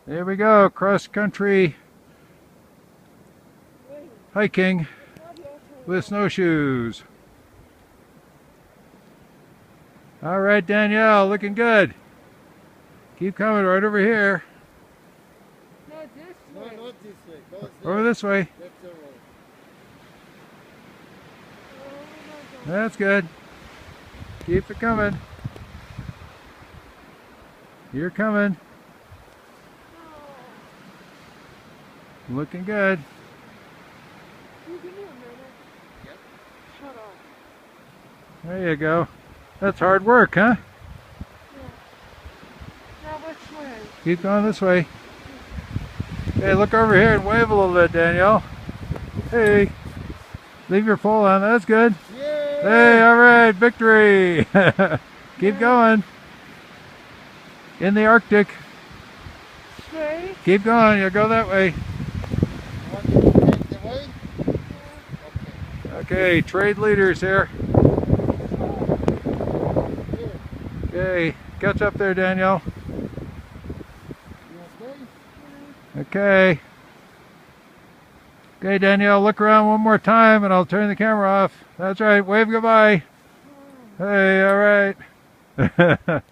There we go, cross-country hiking with snowshoes. All right, Danielle, looking good. Keep coming right over here. Not this No, way. not this way. Over this way. That's the road. That's good. Keep it coming. You're coming. Looking good. You give me a minute. Yep. Shut up. There you go. That's hard work, huh? Now which way? Keep going this way. Hey, look over here and wave a little bit, Danielle. Hey. Leave your pole on. That's good. Yay! Hey, all right, victory. Keep going. In the Arctic. Straight? Keep going. You'll go that way. Want to take the way? Okay, trade leaders here. Here. Okay, catch up there, Danielle. You okay? Okay. Okay, Danielle, look around one more time and I'll turn the camera off. That's right, wave goodbye. Hey, all right.